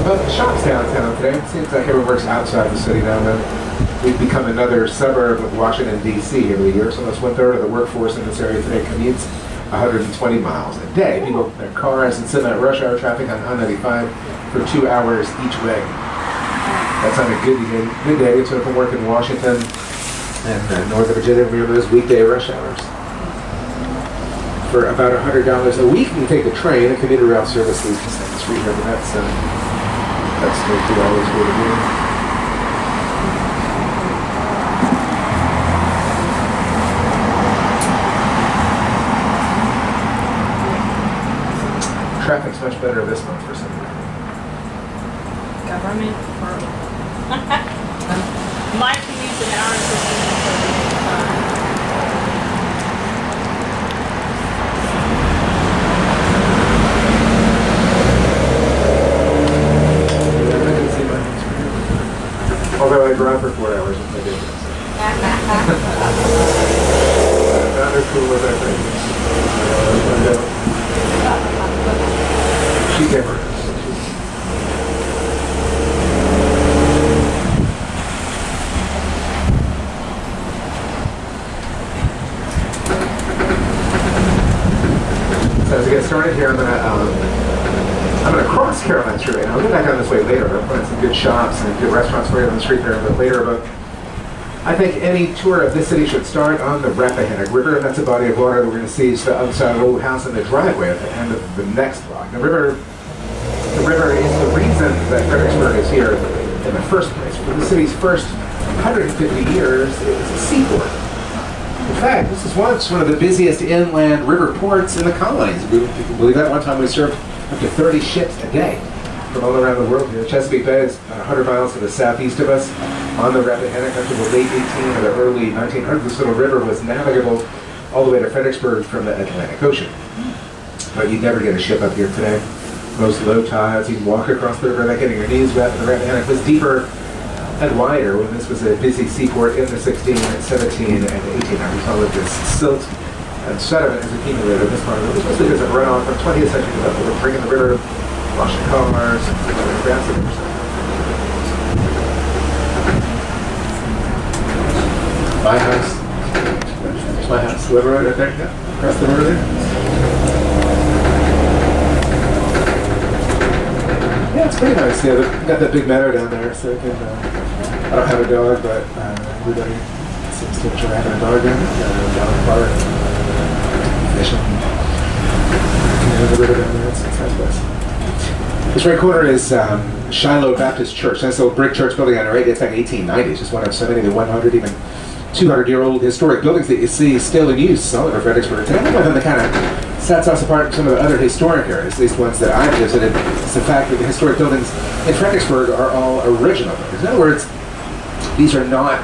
about the shops downtown today. It seems like everyone works outside the city now. We've become another suburb of Washington, D.C. every year. So almost one-third of the workforce in this area today commutes 120 miles a day. People in their cars and sit in that rush hour traffic on I-95 for 2 hours each way. That's on a good day. It's from work in Washington and Northern Virginia. We have those weekday rush hours. For about $100 a week, you can take the train. The commuter rail service leaves just down the street here, but that's no $2 worth of money. Traffic's much better this month for some reason. Government or my commute's an hour and 15 minutes. Although I drive for 4 hours with my business. Not as cool as I think. She never is. So as we get started here, I'm gonna cross Caroline Street right now. I'll get back on this way later. I'll find some good shops and good restaurants right on the street there a bit later. But I think any tour of this city should start on the Rappahannock River, and that's a body of water that we're going to see to the other side of the old house in the driveway at the end of the next block. The river is the reason that Fredericksburg is here in the first place. For the city's first 150 years, it was a seaport. In fact, this is once one of the busiest inland river ports in the colonies. If you can believe that, one time we served up to 30 ships a day from all around the world here. Chesapeake Bay is about 100 miles to the southeast of us on the Rappahannock. Until the late 1800s or the early 1900s, this little river was navigable all the way to Fredericksburg from the Atlantic Ocean. But you'd never get a ship up here today. Most low tides, you can walk across the river without getting your knees wet. The Rappahannock was deeper and wider when this was a busy seaport in the 16, 17, and 1800s. All of this silt and sediment has accumulated in this part of the river, especially because it runoff from 20th century development. We're bringing the river, washing cars, and grass and everything. My house. There's my house. The river right there. Yeah. Across the river there. Yeah, it's pretty nice. Yeah, they've got that big meadow down there, so you can. I don't have a dog, but everybody seems to enjoy having a dog down there. Dog park. Fishing. The river down there. It's a nice place. This right corner is Shiloh Baptist Church. Nice little brick church building on the right. It's like 1890s. Just one of so many, the 100, even 200-year-old historic buildings that you see still in use all over Fredericksburg. And I think one thing that kind of sets us apart from some of the other historic areas, at least ones that I've visited, is the fact that the historic buildings in Fredericksburg are all original buildings. In other words, these are not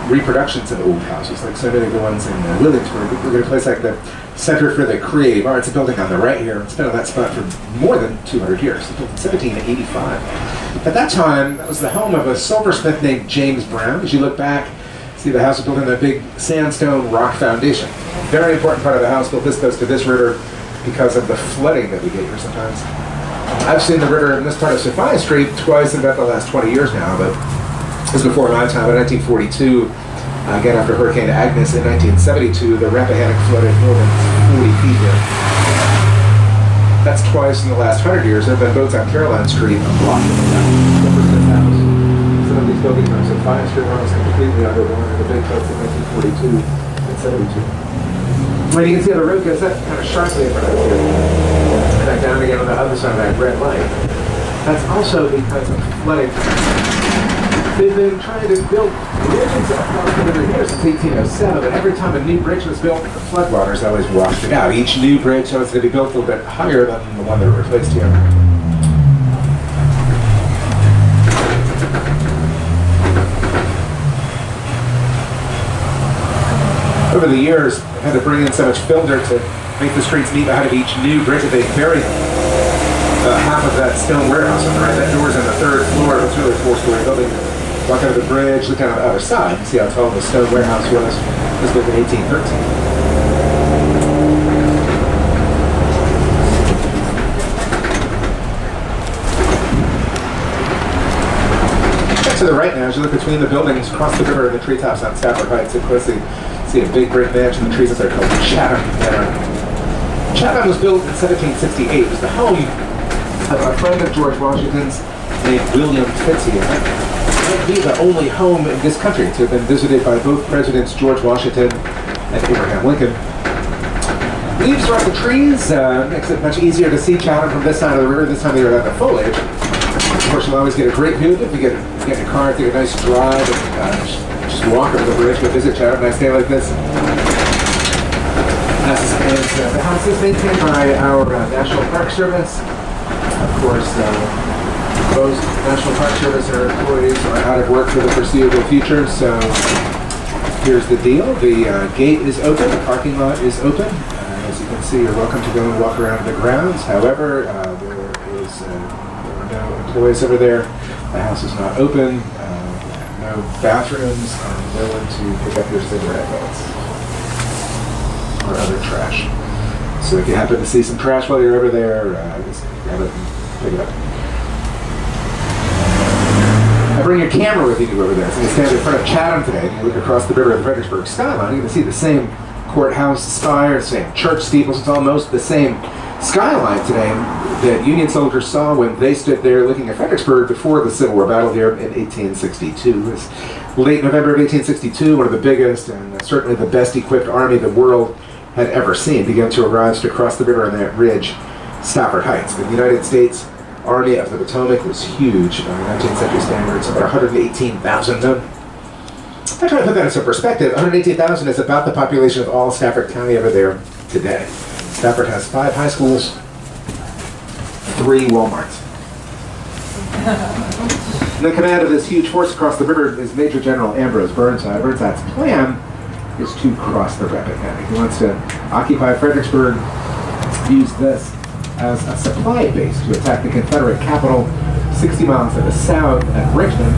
reproductions of old houses like so many of the ones in Williamsburg. We're at a place like the Center for the Creative Arts, a building on the right here. It's been on that spot for more than 200 years. It's built in 1785. At that time, that was the home of a silversmith named James Brown. As you look back, see the house built in a big sandstone rock foundation. Very important part of the house built this close to this river because of the flooding that we get here sometimes. I've seen the river in this part of Sophia Street twice in about the last 20 years now, but this was before my time. In 1942, again after Hurricane Agnes in 1972, the Rappahannock flooded more than 40 feet here. That's twice in the last 100 years. There have been boats on Caroline Street a block from the house. Some of these buildings on Sophia Street were almost completely underwater. The big boats in 1942 and 72. When you can see how the road goes up kind of sharply in front of us here, and back down again on the other side of that red light. That's also because of flooding. They've been trying to build bridges across the river here since 1807, but every time a new bridge was built, the floodwaters always washed it out. Each new bridge was going to be built a little bit higher than the one that replaced here. Over the years, they've had to bring in so much fill dirt to make the streets meet ahead of each new bridge that they buried half of that stone warehouse on the right. That door's on the third floor. It's really a four-story building. Walk out of the bridge, look out on the other side, and see how tall the stone warehouse was. It was built in 1813. To the right now, as you look between the buildings, across the river and the treetops on Stafford Heights, you closely see a big brick mansion in the trees up there called Chatham Manor. Chatham was built in 1768. It was the home of a friend of George Washington's named William Fitzhugh. It might be the only home in this country to have been visited by both Presidents George Washington and Abraham Lincoln. Leaves are up the trees, makes it much easier to see Chatham from this side of the river. This time of year without the foliage. Of course, you'll always get a great view if you get in a car, take a nice drive, and just walk over the bridge, go visit Chatham, nice day like this. The house is maintained by our National Park Service. Of course, most National Park Service employees are out of work for the foreseeable future, so here's the deal. The gate is open, the parking lot is open. As you can see, you're welcome to go and walk around the grounds. However, there are no employees over there. The house is not open, no bathrooms, and no one to pick up your cigarette butts or other trash. So if you happen to see some trash while you're over there, just grab it and pick it up. Now bring your camera with you over there. So you stand in front of Chatham today and you look across the river at the Fredericksburg skyline. You can see the same courthouse spire, same church steeples. It's almost the same skyline today that Union soldiers saw when they stood there looking at Fredericksburg before the Civil War battle here in 1862. It was late November of 1862, one of the biggest and certainly the best equipped army the world had ever seen began to arrive to cross the river on that ridge, Stafford Heights. The United States Army of the Potomac was huge by 19th century standards, about 118,000 men. I try to put that in some perspective. 118,000 is about the population of all Stafford County over there today. Stafford has 5 high schools, 3 Walmarts. The command of this huge force across the river is Major General Ambrose Burnside. Burnside's plan is to cross the Rappahannock. He wants to occupy Fredericksburg, use this as a supply base to attack the Confederate capital 60 miles to the south at Richmond.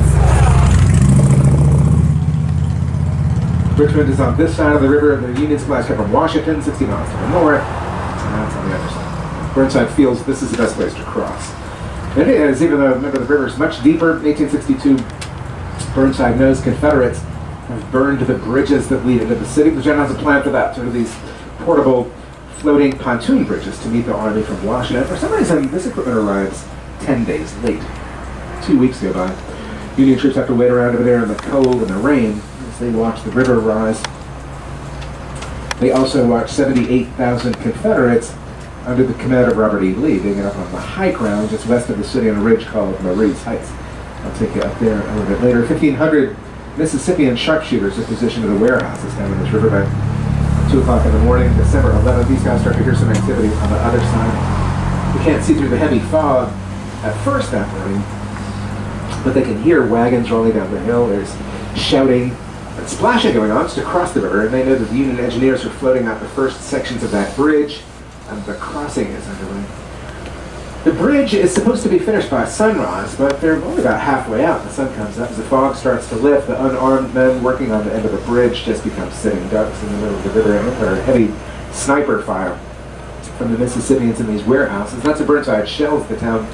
Richmond is on this side of the river, and the Union supplies come from Washington, 60 miles to the north, and that's on the other side. Burnside feels this is the best place to cross. And it is, even though, remember, the river is much deeper. In 1862, Burnside knows Confederates have burned the bridges that lead into the city. The general has a plan for that, sort of these portable floating pontoon bridges to meet the army from Washington. For some reason, this equipment arrives 10 days late. 2 weeks go by. Union troops have to wait around over there in the cold and the rain as they watch the river rise. They also watch 78,000 Confederates under the command of Robert E. Lee being up on the high ground just west of the city on a ridge called Marie's Heights. I'll take you up there a little bit later. 1,500 Mississippian sharpshooters are positioned in the warehouses down in this riverbank. 2 o'clock in the morning, December 11th, these guys start to hear some activity on the other side. You can't see through the heavy fog at first that morning, but they can hear wagons rolling down the hill. There's shouting and splashing going on just across the river, and they know that the Union engineers are floating out the first sections of that bridge, and the crossing is underway. The bridge is supposed to be finished by sunrise, but they're only about halfway out. The sun comes up. As the fog starts to lift, the unarmed men working on the end of the bridge just become sitting ducks in the middle of the river. And there are heavy sniper fire from the Mississippians in these warehouses. That's a Burnside shells the town.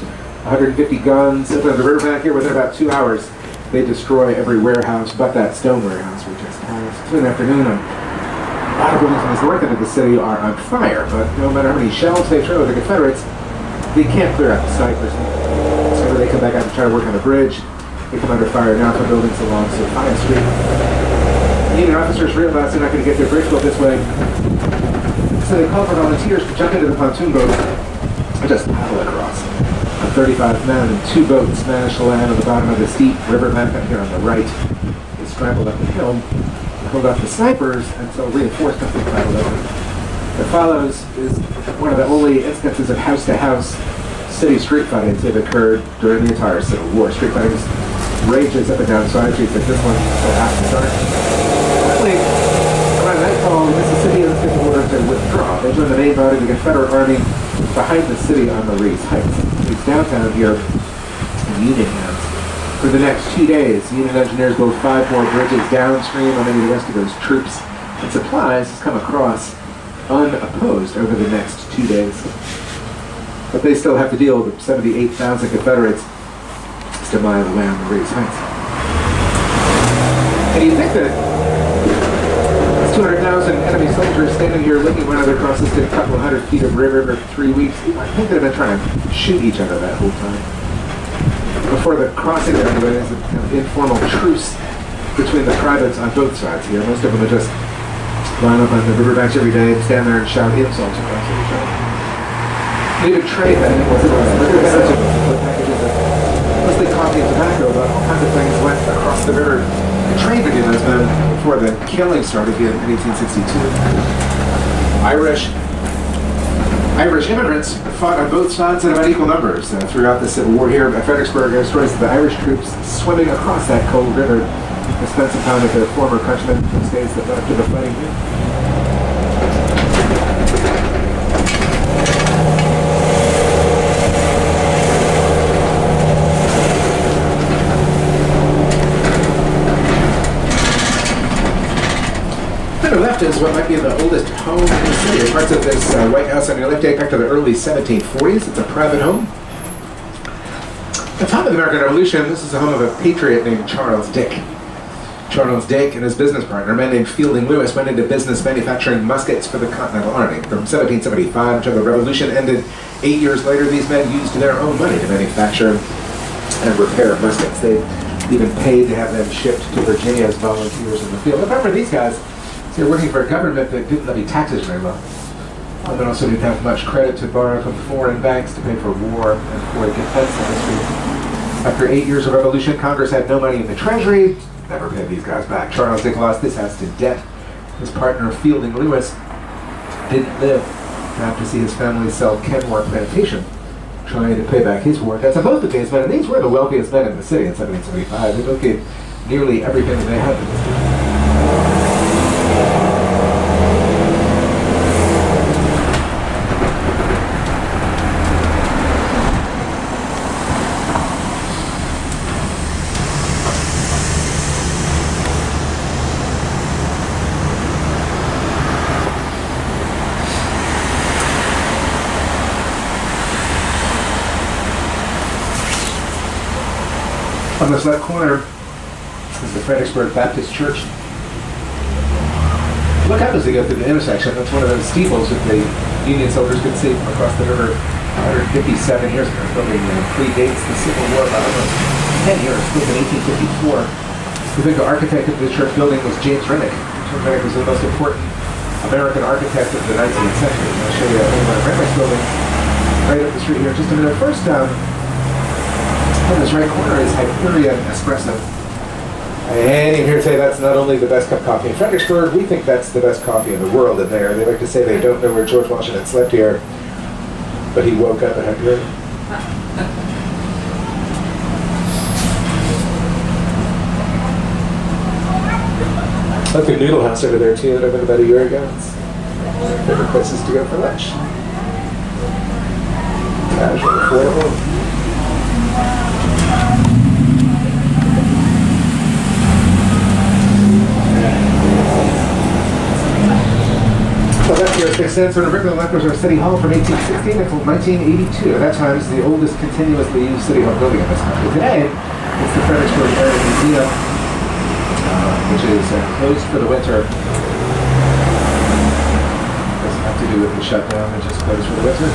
150 guns. Up on the riverbank here, within about 2 hours, they destroy every warehouse but that stone warehouse we just passed. 2 in the afternoon, a lot of buildings in the north end of the city are on fire, but no matter how many shells they throw at the Confederates, they can't clear out the snipers. So when they come back out to try to work on the bridge, they come under fire now from buildings along Sophia Street. The Union officers realize they're not going to get their bridge built this way, so they call for volunteers to jump into the pontoon boat and just paddle across. 35 men and 2 boats managed to land on the bottom of the steep riverbank up here on the right. They scrambled up the hill and hold off the snipers until reinforcements were paddled over. What follows is one of the only instances of house-to-house city street fighting that occurred during the entire Civil War. Street fighting rages up and down side streets like this one until after dark. Finally, around nightfall, the Mississippians get the order to withdraw. They join the main body of the Confederate Army behind the city on Marie's Heights. It's downtown here in Union hands. For the next 2 days, Union engineers build 5 more bridges downstream on any of the rest of those troops and supplies has come across unopposed over the next 2 days. But they still have to deal with 78,000 Confederates just a mile away on Marie's Heights. And you think that 200,000 enemy soldiers standing here looking one another across this couple of 100 feet of river for 3 weeks, I think they've been trying to shoot each other that whole time. Before the crossing there, anyway, there's an informal truce between the privates on both sides here. Most of them would just line up on the riverbanks every day and stand there and shout insults across each other. They would trade then, it wasn't liquor packages of mostly coffee and tobacco, but all kinds of things went across the river. The trade between those men before the killing started here in 1862. Irish immigrants fought on both sides in about equal numbers throughout the Civil War here at Fredericksburg. There's stories of the Irish troops swimming across that cold river to spend some time with their former countrymen from the states that led to the fighting here. To the left is what might be the oldest home in the city. Parts of this White House on your left date back to the early 1740s. It's a private home. At the time of the American Revolution, this is the home of a patriot named Charles Dick. Charles Dick and his business partner, a man named Fielding Lewis, went into business manufacturing muskets for the Continental Army. From 1775 until the Revolution ended, 8 years later, these men used their own money to manufacture and repair muskets. They even paid to have them shipped to Virginia as volunteers in the field. Remember, these guys, they're working for a government that didn't levy taxes very well. And then also didn't have much credit to borrow from foreign banks to pay for war and for defense industry. After 8 years of revolution, Congress had no money in the Treasury, never paid these guys back. Charles Dick lost this house to debt. His partner, Fielding Lewis, didn't live to have to see his family sell Kenmore Plantation, trying to pay back his war debts. And both of these men, and these were the wealthiest men in the city in 1775. They both gave nearly everything that they had to this city. On this left corner is the Fredericksburg Baptist Church. Look up as they go through the intersection. That's one of those steeples that the Union soldiers could see from across the river 157 years ago. The building predates the Civil War by almost 10 years. It was in 1854. The big architect of the church building was James Renwick. James Renwick was the most important American architect of the 19th century. I'll show you one of Renwick's buildings right up the street here in just a minute. First, on this right corner is Hyperion Espresso. And you hear say that's not only the best cup of coffee in Fredericksburg, we think that's the best coffee in the world in there. They like to say they don't know where George Washington slept here, but he woke up at Hyperion. Look at Noodle House over there too, that opened about a year ago. It's one of my favorite places to go for lunch. Casual, affordable. So that here stands for the original left was our City Hall from 1816 until 1982. At that time, it's the oldest continuously used City Hall building in this country. Today, it's the Fredericksburg Area Museum, which is closed for the winter. Doesn't have to do with the shutdown, it's just closed for the winter.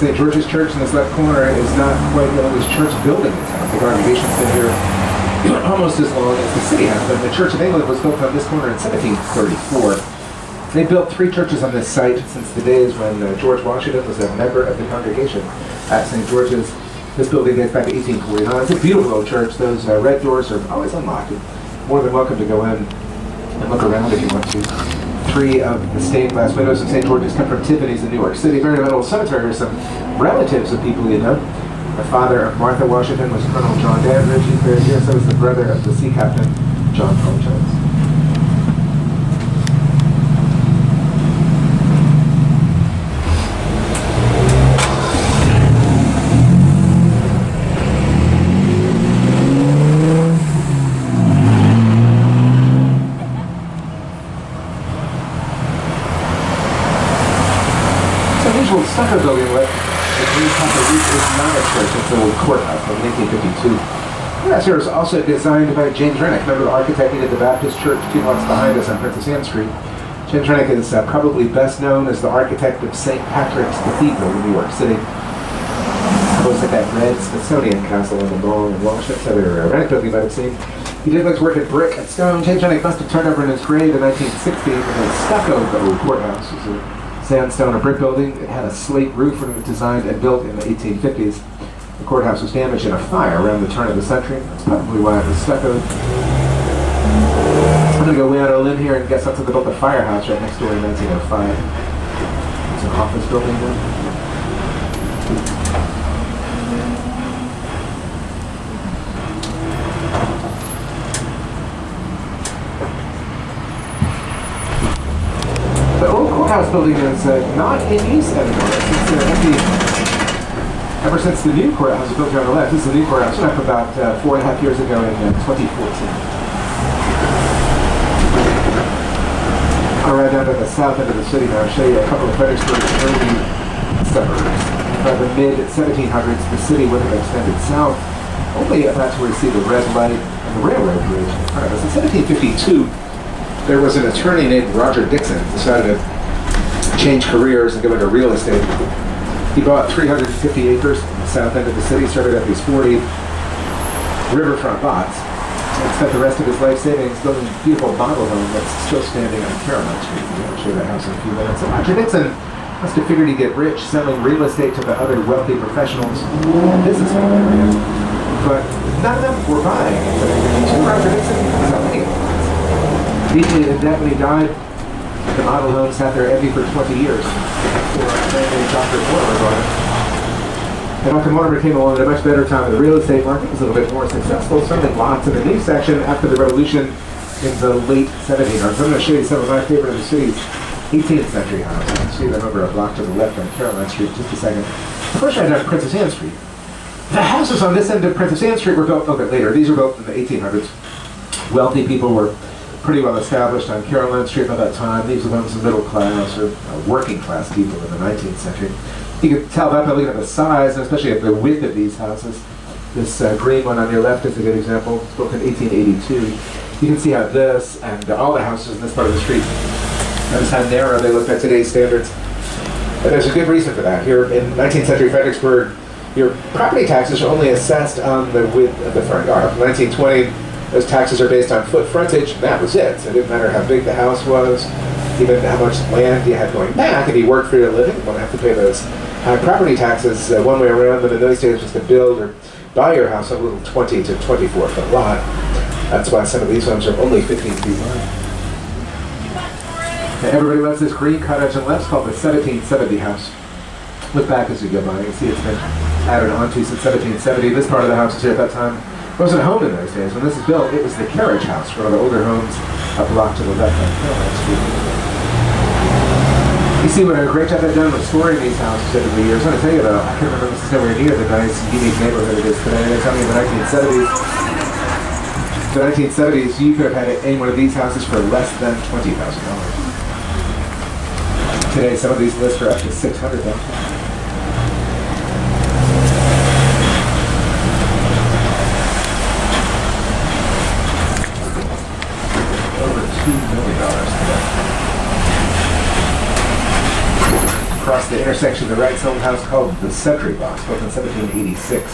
St. George's Church in this left corner is not quite the oldest church building in town. The congregation's been here almost as long as the city has been. The Church of England was built on this corner in 1734. They built 3 churches on this site since the days when George Washington was a member of the congregation at St. George's. This building dates back to 1849. It's a beautiful old church. Those red doors are always unlocked. You're more than welcome to go in and look around if you want to. 3 of the stained glass windows of St. George's come from Tiffany's in New York City. Very little cemetery are some relatives of people you know. The father of Martha Washington was Colonel John Dandridge. He's buried here. So is the brother of the sea captain, John Paul Jones. It's an unusual stucco building with the green copper roof is not a church. It's an old courthouse from 1952. courthouse here was also designed by James Rennick. Remember the architect who did the Baptist Church 2 blocks behind us on Princess Anne Street? James Rennick is probably best known as the architect of St. Patrick's Cathedral in New York City. It looks like that red Smithsonian castle on the mall in Washington. So Rennick building you might have seen. He did much work at brick and stone. James Rennick must have turned over in his grave in 1960 with a stuccoed old courthouse. It was a sandstone or brick building. It had a slate roof when it was designed and built in the 1850s. The courthouse was damaged in a fire around the turn of the century. That's probably why it was stuccoed. I'm going to go way out on a limb here and guess that's what they built the firehouse right next door in 1905. It's an office building there. The old courthouse building is not in use anymore. It's empty. Ever since the new courthouse was built here on the left. This is the new courthouse, up about 4.5 years ago in 2014. I'll ride down to the south end of the city now and show you a couple of Fredericksburg early suburbs. By the mid-1700s, the city would have extended south, only about to where you see the red light and the railroad bridge in front of us. In 1752, there was an attorney named Roger Dixon who decided to change careers and go into real estate. He bought 350 acres in the south end of the city, started up these 40 riverfront lots, and spent the rest of his life savings building a beautiful model home that's still standing on Caroline Street. I'll show you that house in a few minutes. So Roger Dixon must have figured he'd get rich selling real estate to the other wealthy professionals and businessmen in the area. But none of them were buying it. So Roger Dixon was selling it. Deeply in debt when he died, the model home sat there empty for 20 years before a man named Dr. Mortimer bought it. And Dr. Mortimer came along at a much better time in the real estate market. It was a little bit more successful, selling lots in the new section after the Revolution in the late 1700s. I'm going to show you some of my favorite of the city's 18th century houses. You can see them over a block to the left on Caroline Street in just a second. First, right down Princess Anne Street. The houses on this end of Princess Anne Street were built a bit later. These were built in the 1800s. Wealthy people were pretty well established on Caroline Street by that time. These were homes of middle class or working class people in the 19th century. You can tell that by looking at the size and especially at the width of these houses. This green one on your left is a good example. It's built in 1882. You can see how this and all the houses in this part of the street, notice how narrow they look by today's standards. And there's a good reason for that. Here in 19th century Fredericksburg, your property taxes are only assessed on the width of the front yard. In 1920, those taxes are based on foot frontage, and that was it. So it didn't matter how big the house was, even how much land you had going back. If you worked for your living, you wouldn't have to pay those high property taxes one way around. But in those days, just to build or buy your house on a little 20 to 24 foot lot. That's why some of these homes are only 15 feet wide. Now, everybody loves this green cottage on the left. It's called the 1770 house. Look back as you go by. You can see it's been added onto since 1770. This part of the house was here at that time. It wasn't a home in those days. When this was built, it was the carriage house, one of the older homes a block to the left on Caroline Street. You see what a great job they've done restoring these houses over the years. I'm going to tell you though, I can't remember this is nowhere near the nice, unique neighborhood it is today. They tell me in the 1970s, you could have had any one of these houses for less than $20,000. Today, some of these lists are up to $600,000. $2 million today. Across the intersection, the right old house called the Sentry Box, built in 1786.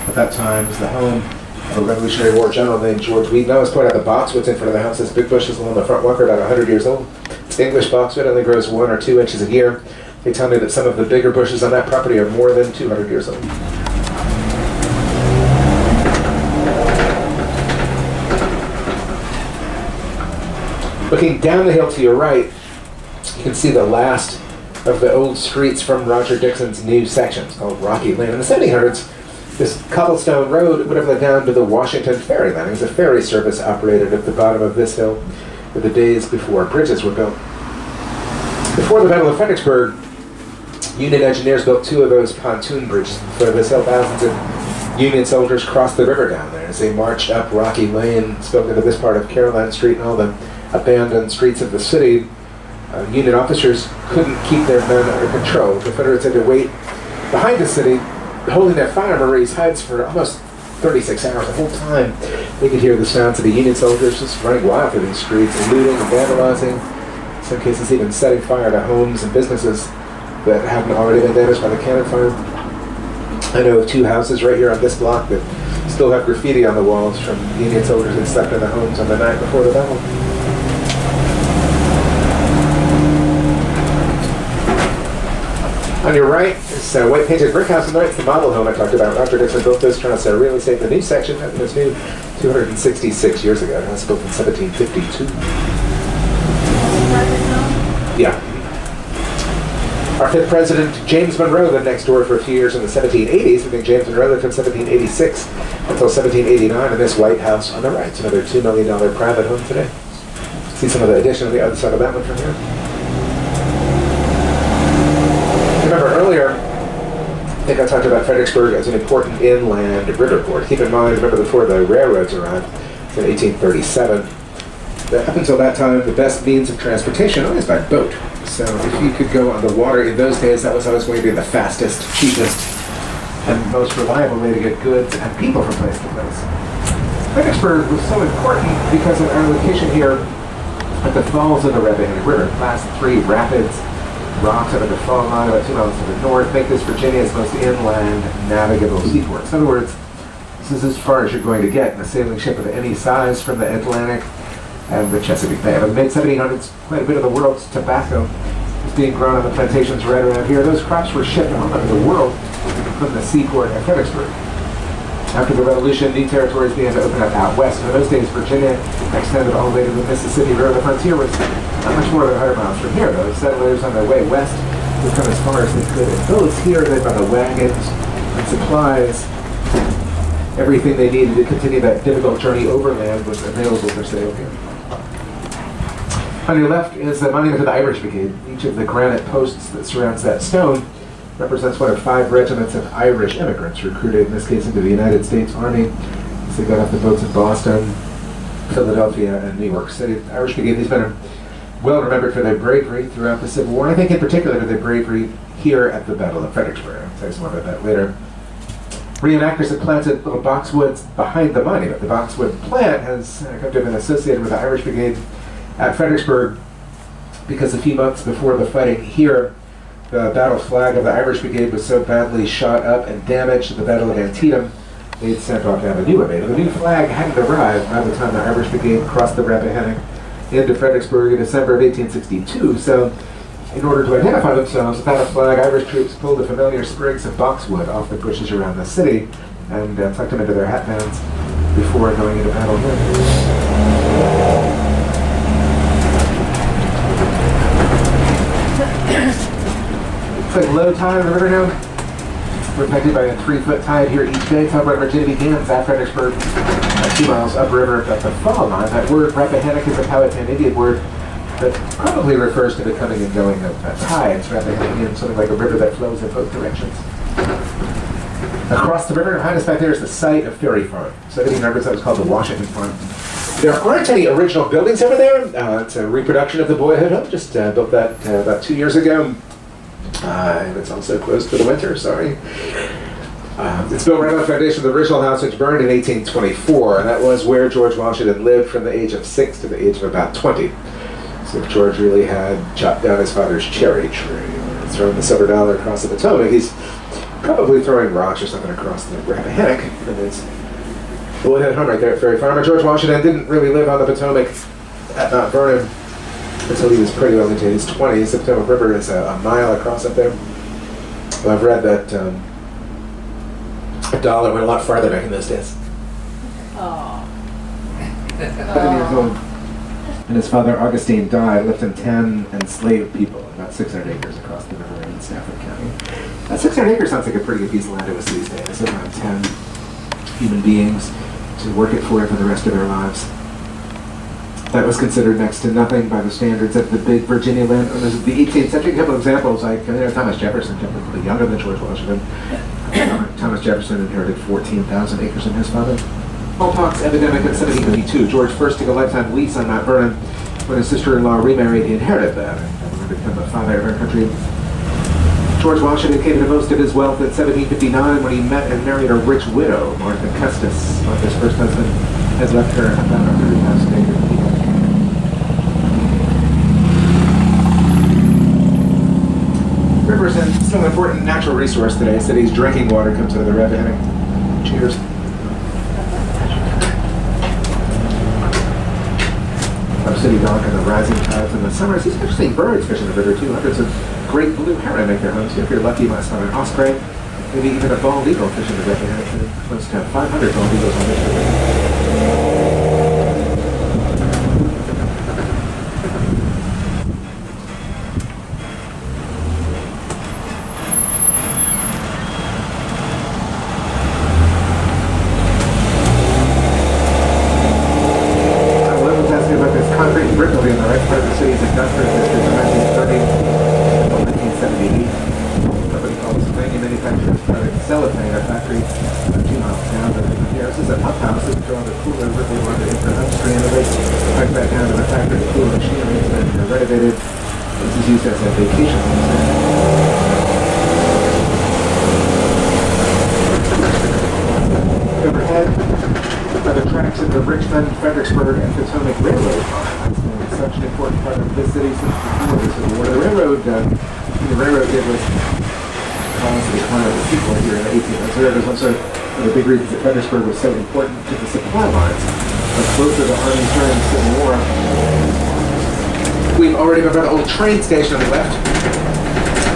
At that time, it was the home of a Revolutionary War general named George Weed. I always point out the boxwoods in front of the house. This big bushes along the front walker, about 100 years old. It's English boxwood, only grows 1 or 2 inches a year. They tell me that some of the bigger bushes on that property are more than 200 years old. Looking down the hill to your right, you can see the last of the old streets from Roger Dixon's new sections called Rocky Lane. In the 1700s, this cobblestone road would have led down to the Washington Ferry Landing. It was a ferry service operated at the bottom of this hill in the days before bridges were built. Before the Battle of Fredericksburg, Union engineers built 2 of those pontoon bridges for this hill. Thousands of Union soldiers crossed the river down there as they marched up Rocky Lane, spoke into this part of Caroline Street and all the abandoned streets of the city. Union officers couldn't keep their men under control. The Confederates had to wait behind the city, holding their fire Marie's heights for almost 36 hours, the whole time. They could hear the sounds of the Union soldiers just running wild through these streets, looting and vandalizing, in some cases even setting fire to homes and businesses that hadn't already been damaged by the cannon fire. I know of 2 houses right here on this block that still have graffiti on the walls from Union soldiers that slept in the homes on the night before the battle. On your right is a white painted brick house, and that's the model home I talked about. Roger Dixon built this, trying to real estate in the new section. That was new 266 years ago. It was built in 1752. Yeah. Our 5th president, James Monroe, lived next door for a few years in the 1780s. I think James Monroe lived from 1786 until 1789 in this white house on the right. It's another $2 million private home today. See some of the addition on the other side of that one from here. Remember earlier, I think I talked about Fredericksburg as an important inland river port. Keep in mind, remember before the railroads arrived, in 1837, that up until that time, the best means of transportation was by boat. So if you could go on the water in those days, that was always going to be the fastest, cheapest, and most reliable way to get goods and people from place to place. Fredericksburg was so important because of our location here at the falls of the Rappahannock River. Last 3 rapids, rocks out of the fall line about 2 miles to the north, make this Virginia's most inland navigable seaport. In other words, this is as far as you're going to get in a sailing ship of any size from the Atlantic and the Chesapeake Bay. By the mid-1700s, quite a bit of the world's tobacco was being grown on the plantations right around here. Those crops were shipped all over the world from the seaport at Fredericksburg. After the Revolution, new territories began to open up out west. In those days, Virginia extended all the way to the Mississippi River. The frontier was not much more than 100 miles from here, though. Settlers on their way west would come as far as they could in boats here, then by the wagons and supplies. Everything they needed to continue that difficult journey overland was available for sale here. On your left is a monument to the Irish Brigade. Each of the granite posts that surrounds that stone represents one of 5 regiments of Irish immigrants recruited, in this case, into the United States Army. So they got off the boats in Boston, Philadelphia, and New York City. The Irish Brigade has been well remembered for their bravery throughout the Civil War, and I think in particular for their bravery here at the Battle of Fredericksburg. I'll tell you some more about that later. Reenactors have planted little boxwoods behind the monument. The boxwood plant has come to have been associated with the Irish Brigade at Fredericksburg because a few months before the fighting here, the battle flag of the Irish Brigade was so badly shot up and damaged at the Battle of Antietam, they'd sent off to have a new one made. The new flag hadn't arrived by the time the Irish Brigade crossed the Rappahannock into Fredericksburg in December of 1862, so in order to identify themselves without a flag, Irish troops pulled the familiar sprigs of boxwood off the bushes around the city and tucked them into their hatbands before going into battle here. It's like low tide on the river now. We're affected by a 3-foot tide here each day. Top right Virginia begins at Fredericksburg, 2 miles upriver at the fall line. That word Rappahannock is a Powhatan Indian word that probably refers to the coming and going of tides. Rappahannock means something like a river that flows in both directions. Across the river, behind us back there is the site of Ferry Farm. 1700s, that was called the Washington Farm. There aren't any original buildings over there. It's a reproduction of the Boyhood Home. Just built that about 2 years ago. And it's also closed for the winter, sorry. It's built right on the foundation of the original house, which burned in 1824, and that was where George Washington lived from the age of 6 to the age of about 20. So if George really had chopped down his father's cherry tree or thrown the silver dollar across the Potomac, he's probably throwing rocks or something across the Rappahannock. And his Boyhood Home right there at Ferry Farm. And George Washington didn't really live on the Potomac at Mount Vernon until he was pretty well into his 20s. The Potomac River is a mile across up there. Well, I've read that a dollar went a lot farther back in those days. Oh. 7 years old. And his father, Augustine, died, left him 10 enslaved people, about 600 acres across the river in Stafford County. 600 acres sounds like a pretty good piece of land to us these days. Around 10 human beings to work it for the rest of their lives. That was considered next to nothing by the standards of the big Virginia landowners of the 18th century. A couple of examples, like Thomas Jefferson, a little bit younger than George Washington. Thomas Jefferson inherited 14,000 acres from his father. Smallpox epidemic in 1752. George first took a lifetime lease on Mount Vernon. When his sister-in-law remarried, he inherited that and wanted to become the father of our country. George Washington came to most of his wealth in 1759 when he met and married a rich widow, Martha Custis. Martha's first husband had left her about 100,000 acres. Rivers are still an important natural resource today. The city's drinking water comes out of the Rappahannock. Cheers. Our city dock and the rising tides in the summers. There's actually birds fishing the river too. Hundreds of great blue heron make their homes here. If you're lucky, you might spot an osprey, maybe even a bald eagle fishing the Rappahannock. Close to 500 bald eagles on this river. Fredericksburg and Railroad line. It's such an important part of this city since before the Civil War. The railroad did was cause the decline of the people here in the 1800s. There was one of the big reasons that Fredericksburg was so important to the supply lines. But closer to the Army during the Civil War, we've already got an old train station on the left.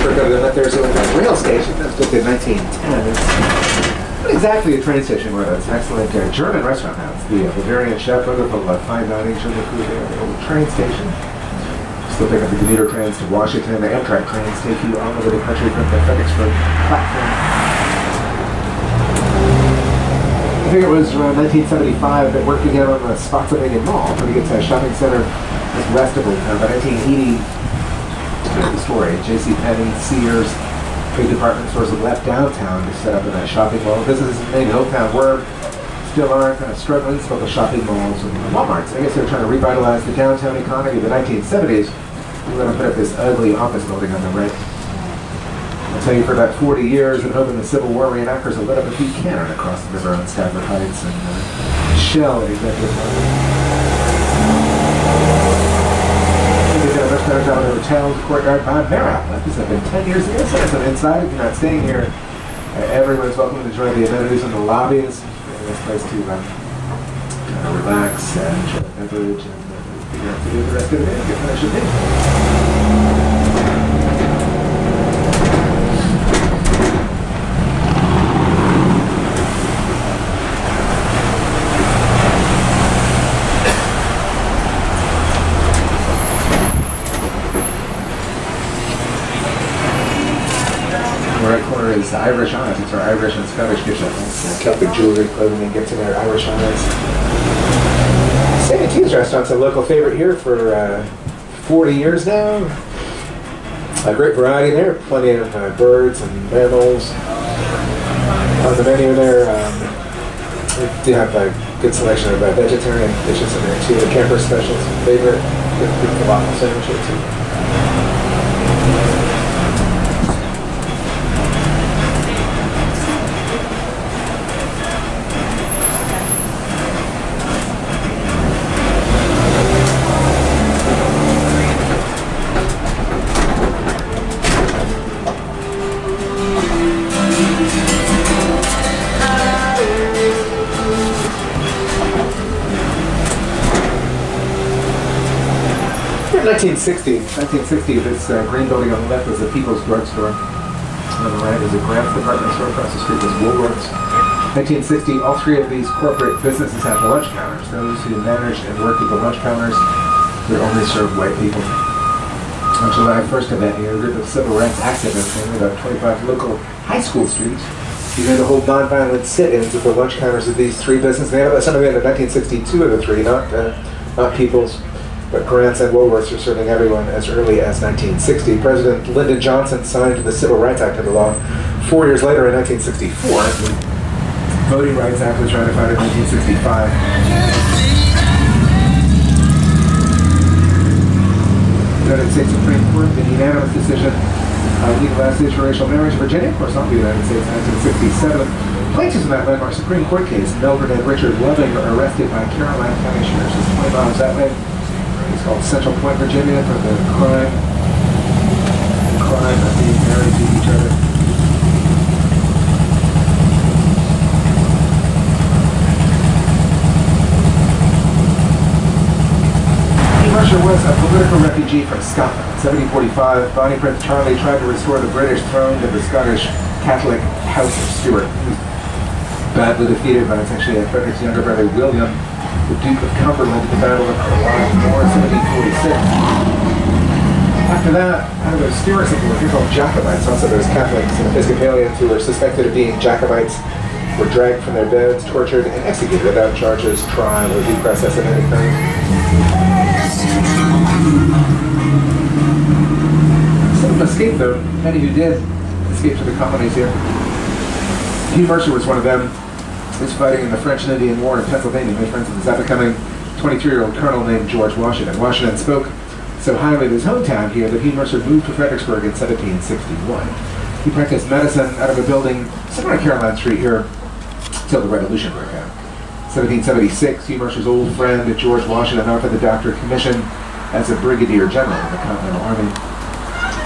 We're going to the left there's a rail station that was built in 1910. Not exactly a train station, where it's an excellent German restaurant now. It's the Bavarian Chef, wonderful fine dining German food there. The old train station. Still pick up the commuter trains to Washington. The Amtrak trains take you all over the country from the Fredericksburg platform. I think it was around 1975 that worked together on the Spotsylvania Mall, pretty good shopping center just west of Old Town. By 1980, the story, JCPenney, Sears, big department stores that left downtown to set up in that shopping mall. Businesses in Old Town were, still are, kind of struggling. It's called the shopping malls and Walmarts. I guess they were trying to revitalize the downtown economy. In the 1970s, we were going to put up this ugly office building on the right. I'll tell you, for about 40 years, and hoping the Civil War reenactors will let up a few cannon across the river on Stafford Heights and Shell at Executive Park. They did a much better job in the hotel's courtyard by Marriott. This has been 10 years ago. So I'm inside. If you're not staying here, everyone's welcome to enjoy the amenities in the lobby. It's a nice place to kind of relax and enjoy a beverage and figure out what to do the rest of the day. Get finished your day. Is Irish Honors. It's our Irish and Scottish kitchen. Celtic jewelry, clothing, and gifts in there. Irish Honors. St. Ant's restaurant's a local favorite here for 40 years now. A great variety there. Plenty of birds and mammals on the menu there. We do have a good selection of vegetarian dishes in there too. The camper specials, favorite. Good falafel sandwich here too. In 1960, this green building on the left was the People's Drug Store. On the right is a Grant's department store. Across the street was Woolworths. 1960, all three of these corporate businesses had lunch counters. Those who managed and worked at the lunch counters would only serve white people. On July 1st of that year, a group of civil rights activists in about 25 local high school students began to hold nonviolent sit-ins at the lunch counters of these three businesses. Some of them in 1962 of the three, not People's, but Grant's and Woolworths are serving everyone as early as 1960. President Lyndon Johnson signed the Civil Rights Act into law 4 years later in 1964. The Voting Rights Act was ratified in 1965. The United States Supreme Court, in a unanimous decision, Legal last interracial marriage in Virginia, of course, not the United States, 1967. Plaintiffs in that landmark Supreme Court case, Mildred and Richard Loving, are arrested by Caroline County Sheriff's just 20 miles that way. It's called Central Point, Virginia, for the crime of being married to each other. Mercer was a political refugee from Scotland. In 1745, Bonnie Prince Charlie tried to restore the British throne to the Scottish Catholic House of Stuart. He was badly defeated by essentially Frederick's younger brother William, the Duke of Cumberland, at the Battle of Culloden War in 1746. After that, out of those Stuart supporters, they're called Jacobites, also those Catholics and Episcopalians who were suspected of being Jacobites, were dragged from their beds, tortured, and executed without charges, trial, or due process of any kind. Some of them escaped, though. Many who did escape to the colonies here. Hugh Mercer was one of them. He was fighting in the French and Indian War in Pennsylvania. Made friends with his up-and-coming 23-year-old colonel named George Washington. Washington spoke so highly of his hometown here that Hugh Mercer moved to Fredericksburg in 1761. He practiced medicine out of a building somewhere on Caroline Street here until the Revolution broke out. 1776, Hugh Mercer's old friend George Washington offered the doctor a commission as a brigadier general in the Continental Army.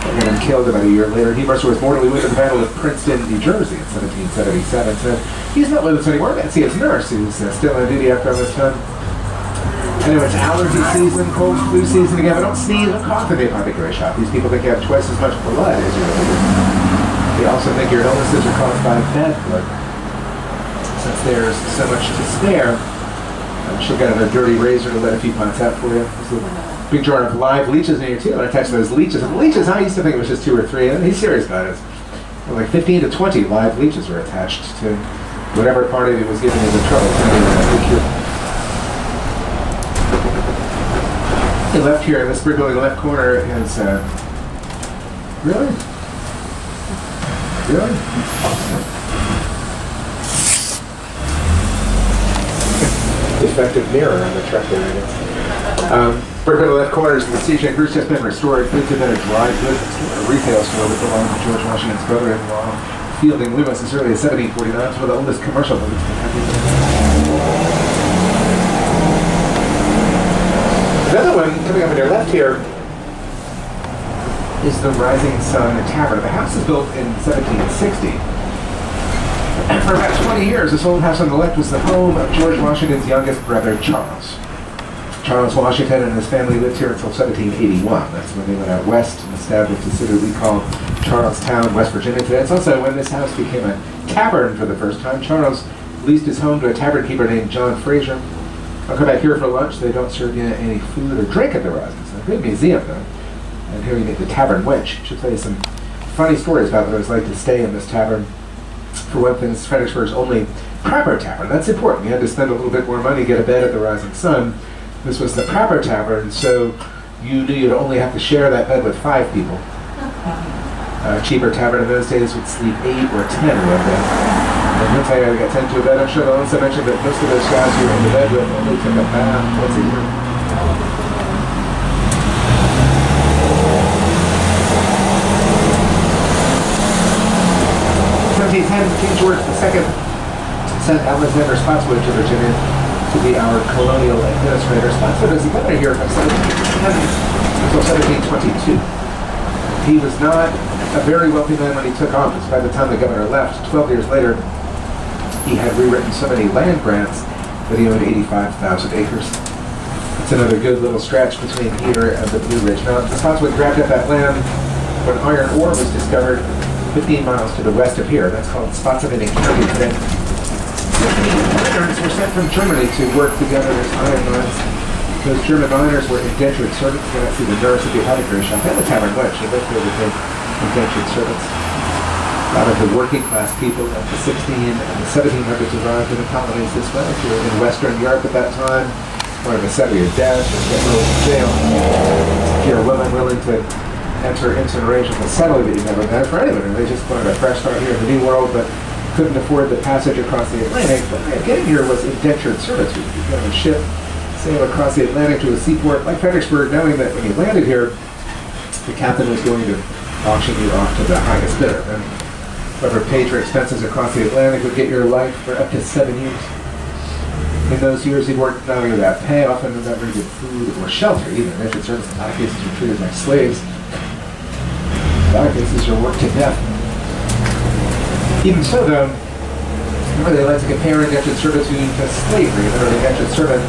They had him killed about a year later. Hugh Mercer was mortally wounded in the Battle of Princeton, New Jersey in 1777. So he's not with us anymore. Betsy, his nurse, who's still on duty after all this time. Anyway, it's allergy season, cold flu season again. But don't sneeze or cough in the apothecary shop. These people think you have twice as much blood as you really do. They also think your illnesses are caused by bad blood. Since there's so much to spare, she'll get out a dirty razor to let a few pots out for you. There's a big jar of live leeches in here too. And I attach those leeches. And the leeches, I used to think it was just 2 or 3. And he's serious about it. Well, like 15 to 20 live leeches were attached to whatever part of it was giving you the trouble. The left here in this brick building, the left corner is really. Defective mirror on the truck there, I guess. Brick on the left corner is the CJ Cruise just been restored. Goods have been a dry goods store, a retail store that belonged to George Washington's brother-in-law, Fielding Loomis, as early as 1749. It's one of the oldest commercial buildings in the country. Another one coming up on your left here is the Rising Sun Tavern. The house is built in 1760. And for about 20 years, this old house on the left was the home of George Washington's youngest brother, Charles. Charles Washington and his family lived here until 1781. That's when they went out west and established a city we call Charlestown, West Virginia today. It's also when this house became a tavern for the first time. Charles leased his home to a tavern keeper named John Fraser. I'll come back here for lunch. They don't serve you any food or drink at the Rising Sun. It's a good museum, though. And here you meet the Tavern Witch. She'll tell you some funny stories about what it was like to stay in this tavern. For one thing, it's Fredericksburg's only proper tavern. That's important. You had to spend a little bit more money to get a bed at the Rising Sun. This was the proper tavern, so you knew you'd only have to share that bed with 5 people. A cheaper tavern in those days would sleep 8 or 10 in one bed. And once I got 10 to a bed, I'm sure I'll also mention that most of those guys you were in the bed with only took a bath once a year. 1710, King George II sent Alexander Spotswood to Virginia to be our colonial administrator. Spotswood was the governor here from 1710 until 1722. He was not a very wealthy man when he took office. By the time the governor left, 12 years later, he had rewritten so many land grants that he owned 85,000 acres. It's another good little stretch between here and the Blue Ridge Mountains. Spotswood grabbed up that land when iron ore was discovered 15 miles to the west of here. That's called Spotsylvania County today. 15 miners were sent from Germany to work together as iron mines. Those German miners were indentured servants. You can see the nurse at the apothecary shop and the tavern witch. They both were the indentured servants. A lot of the working class people of the 16 and the 1700s arrived in the colonies this way. If you were in Western Europe at that time, or in the settle your death or get thrown in jail, if you're a woman willing to enter incineration facility that you never met for anyone. They just wanted a fresh start here in the New World, but couldn't afford the passage across the Atlantic. But getting here was indentured servitude. You got on a ship, sail across the Atlantic to a seaport like Fredericksburg, knowing that when you landed here, the captain was going to auction you off to the highest bidder. And whoever paid for expenses across the Atlantic would get your life for up to 7 years. In those years, he'd worked not only without pay, often without very good food or shelter, even if it's in a lot of cases you're treated like slaves. In a lot of cases, you're worked to death. Even so, though, remember they like to compare indentured servitude to slavery. Remember, the indentured servant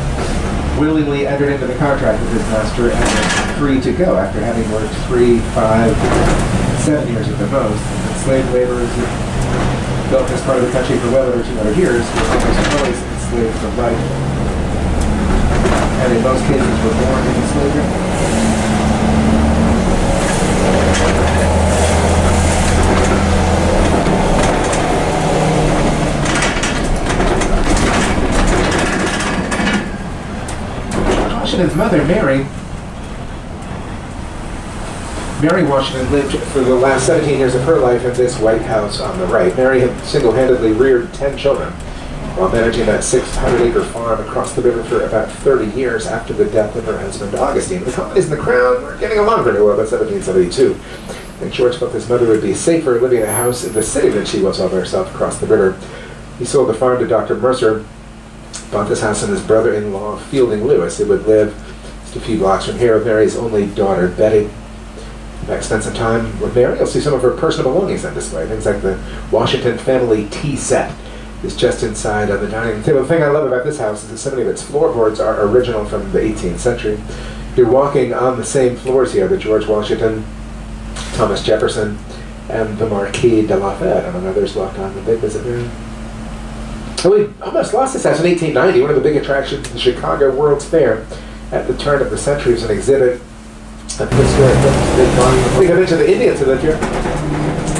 willingly entered into the contract with his master and was free to go after having worked 3, 5, 7 years at the most. And slave laborers that built this part of the country for well over 200 years were almost always enslaved for life. And in most cases were born into slavery. Washington's mother, Mary Washington, lived for the last 17 years of her life in this White House on the right. Mary had single-handedly reared 10 children while managing that 600-acre farm across the river for about 30 years after the death of her husband, Augustine. The colonies and the crown were getting along pretty well by 1772. And George felt his mother would be safer living in a house in the city than she was all by herself across the river. He sold the farm to Dr. Mercer, bought this house and his brother-in-law, Fielding Lewis, who would live just a few blocks from here with Mary's only daughter, Betty. Back spent some time with Mary. You'll see some of her personal belongings on display. Things like the Washington family tea set is just inside of the dining room table. The thing I love about this house is that so many of its floorboards are original from the 18th century. You're walking on the same floors here, the George Washington, Thomas Jefferson, and the Marquis de Lafayette, among others, walked on the big visit room. And we almost lost this house in 1890. One of the big attractions of the Chicago World's Fair at the turn of the century was an exhibit of historic books. We got into the Indians who lived here.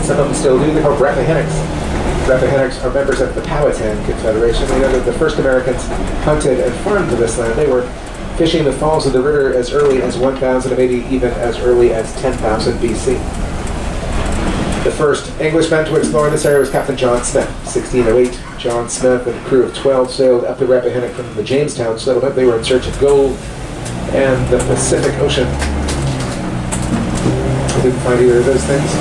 Some of them still do. They're called Rappahannocks. Rappahannocks are members of the Powhatan Confederation. They know that the first Americans hunted and farmed this land. They were fishing the falls of the river as early as 1000 and maybe even as early as 10,000 BC. The first Englishman to explore this area was Captain John Smith, 1608. John Smith and a crew of 12 sailed up the Rappahannock from the Jamestown settlement. They were in search of gold and the Pacific Ocean. They didn't find either of those things.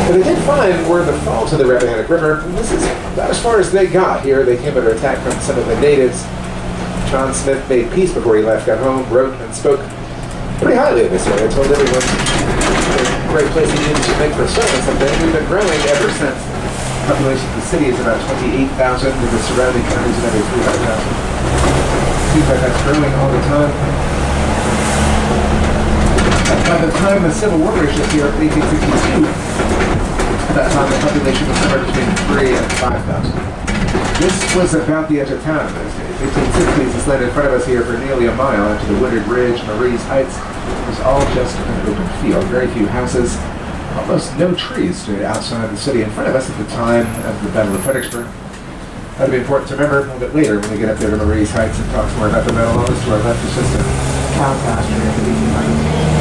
What they did find were the falls of the Rappahannock River, and this is about as far as they got. Here they came under attack from some of the natives. John Smith made peace before he left, got home, wrote and spoke pretty highly of this area. Told everyone a great place he needed to make for a settlement someday. We've been growing ever since. The population of the city is about 28,000, with the surrounding counties another 300,000. Seems like that's growing all the time. By the time the Civil War finished here in 1862, at that time the population was somewhere between 3,000 and 5,000. This was about the edge of town in those days. 1860s, this land in front of us here for nearly a mile into the wooded ridge, Marie's Heights, was all just an open field. Very few houses, almost no trees stood outside the city in front of us at the time of the Battle of Fredericksburg. That'll be important to remember a little bit later when we get up there to Marie's Heights and talk more about the battle. Almost to our left is just a cow pasture at the 1800s.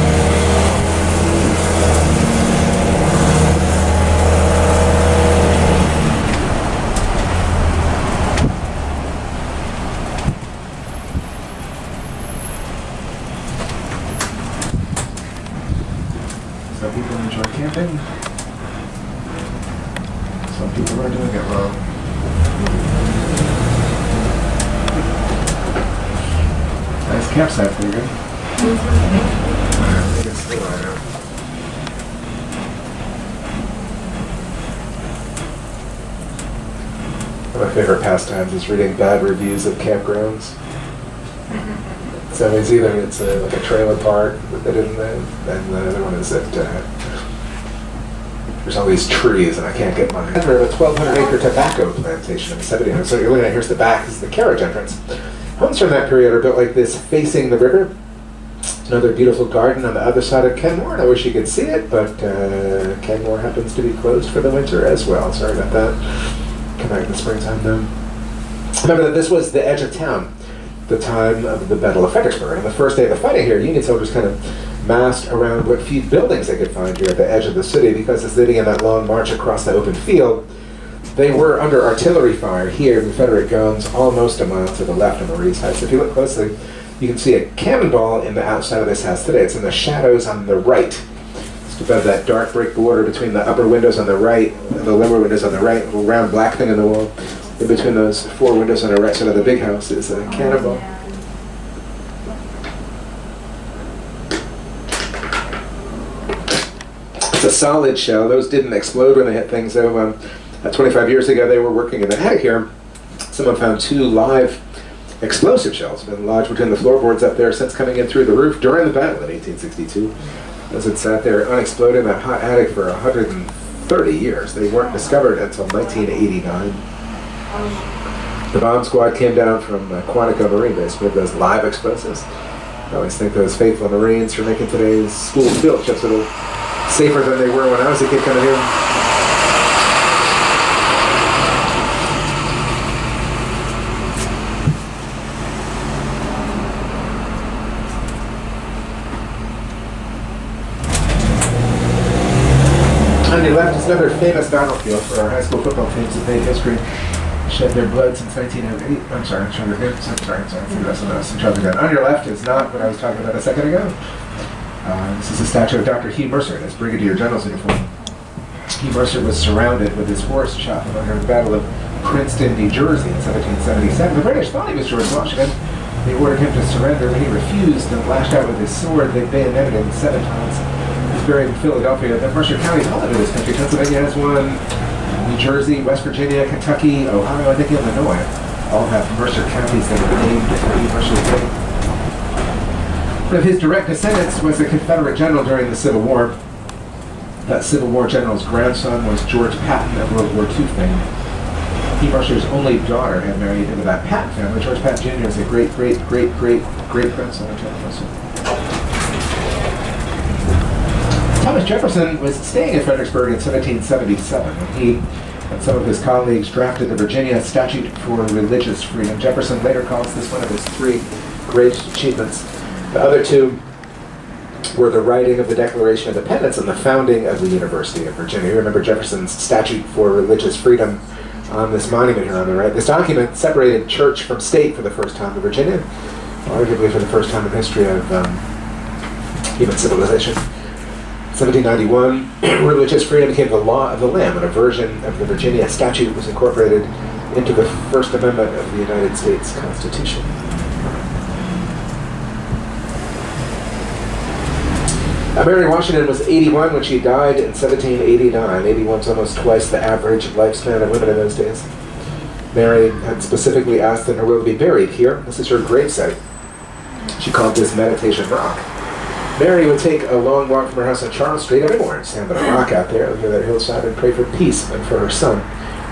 Some people enjoy camping. Some people are doing it wrong. Nice campsite for you, good. I think it's still right now. One of my favorite pastimes is reading bad reviews of campgrounds. So it's either like a trailer park that they didn't live, and the other one is that there's all these trees and I can't get mine. We're at a 1,200-acre tobacco plantation in the 1700s. So you're looking at, here's the back, this is the carriage entrance. Homes from that period are built like this, facing the river. Another beautiful garden on the other side of Kenmore, and I wish you could see it, but Kenmore happens to be closed for the winter as well. Sorry about that. Come back in the springtime though. Remember that this was the edge of town, the time of the Battle of Fredericksburg. On the first day of the fighting here, Union soldiers kind of massed around what few buildings they could find here at the edge of the city, because as they began that long march across the open field, they were under artillery fire here, Confederate guns, almost a mile to the left of Marie's Heights. If you look closely, you can see a cannonball in the outside of this house today. It's in the shadows on the right. It's Just above that dark brick border between the upper windows on the right and the lower windows on the right, a little round black thing in the wall. In between those 4 windows on the right side of the big house is a cannonball. It's a solid shell. Those didn't explode when they hit things, though. 25 years ago, they were working in the attic here. Someone found 2 live explosive shells been lodged between the floorboards up there since coming in through the roof during the battle in 1862. As it sat there unexploded in that hot attic for 130 years. They weren't discovered until 1989. The bomb squad came down from Quantico Marine Base with those live explosives. I always think those faithful Marines for making today's school field trips a little safer than they were when I was a kid coming here. On your left is another famous battlefield for our high school football teams that made history, shed their blood since 1908. I'm sorry, I figured that's what else. On your left is not what I was talking about a second ago. This is a statue of Dr. Hugh Mercer in his Brigadier General's uniform. Hugh Mercer was surrounded with his horse shot during the Battle of Princeton, New Jersey in 1777. The British thought he was George Washington. They ordered him to surrender, but he refused and lashed out with his sword. They bayoneted him 7 times. He's buried in Philadelphia. The Mercer County is all over this country. Pennsylvania has one. New Jersey, West Virginia, Kentucky, Ohio, I think Illinois all have Mercer counties that are named for Hugh Mercer's name. One of his direct descendants was a Confederate general during the Civil War. That Civil War general's grandson was George Patton of World War II fame. Hugh Mercer's only daughter had married into that Patton family. George Patton Jr. is a great-great-great-great-grandson of Thomas Jefferson. Thomas Jefferson was staying in Fredericksburg in 1777 when he and some of his colleagues drafted the Virginia Statute for Religious Freedom. Jefferson later calls this one of his 3 great achievements. The other 2 were the writing of the Declaration of Independence and the founding of the University of Virginia. You remember Jefferson's Statute for Religious Freedom on this monument here on the right. This document separated church from state for the first time in Virginia, arguably for the first time in the history of human civilization. 1791, religious freedom became the law of the land, and a version of the Virginia Statute was incorporated into the First Amendment of the United States Constitution. Mary Washington was 81 when she died in 1789. 81 is almost twice the average lifespan of women in those days. Mary had specifically asked that her will be buried here. This is her gravesite. She called this Meditation Rock. Mary would take a long walk from her house on Charles Street every morning, stand on a rock out there, look at that hillside, and pray for peace and for her son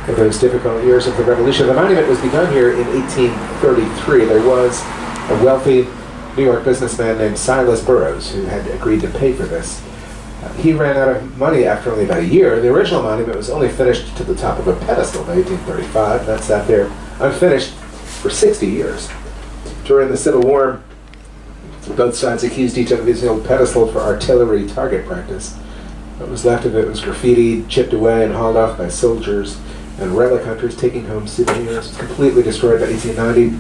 in those difficult years of the Revolution. The monument was begun here in 1833. There was a wealthy New York businessman named Silas Burroughs who had agreed to pay for this. He ran out of money after only about a year. The original monument was only finished to the top of a pedestal in 1835. That sat there unfinished for 60 years. During the Civil War, both sides accused each other of using the old pedestal for artillery target practice. What was left of it was graffitied, chipped away, and hauled off by soldiers and relic hunters taking home souvenirs. It was completely destroyed by 1890.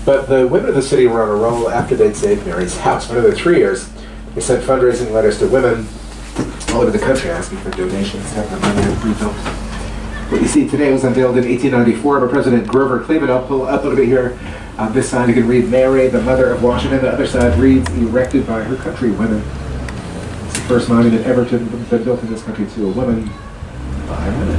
But the women of the city were on a roll after they'd saved Mary's house. For another 3 years, they sent fundraising letters to women all over the country asking for donations to have the monument rebuilt. What you see today was unveiled in 1894 by President Grover Cleveland. I'll pull up a little bit here. On this side you can read Mary, the mother of Washington. The other side reads, erected by her countrywomen. It's the first monument ever to have been built in this country to a woman by women.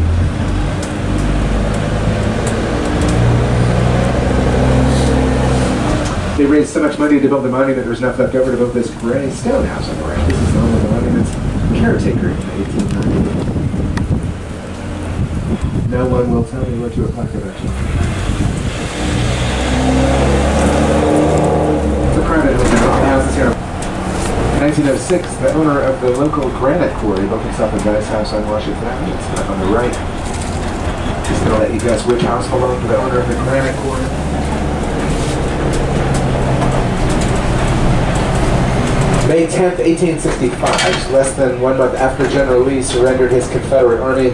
They raised so much money to build the monument, there's enough left over to build this gray stone house on the right. This is the home of the monument's caretaker in 1890. No one will tell me what to apply for that. It's a private home now. The house is here. In 1906, the owner of the local granite quarry built himself a nice house on Washington Avenue. It's up on the right. Just going to let you guess which house belonged to the owner of the granite quarry. May 10th, 1865, less than 1 month after General Lee surrendered his Confederate Army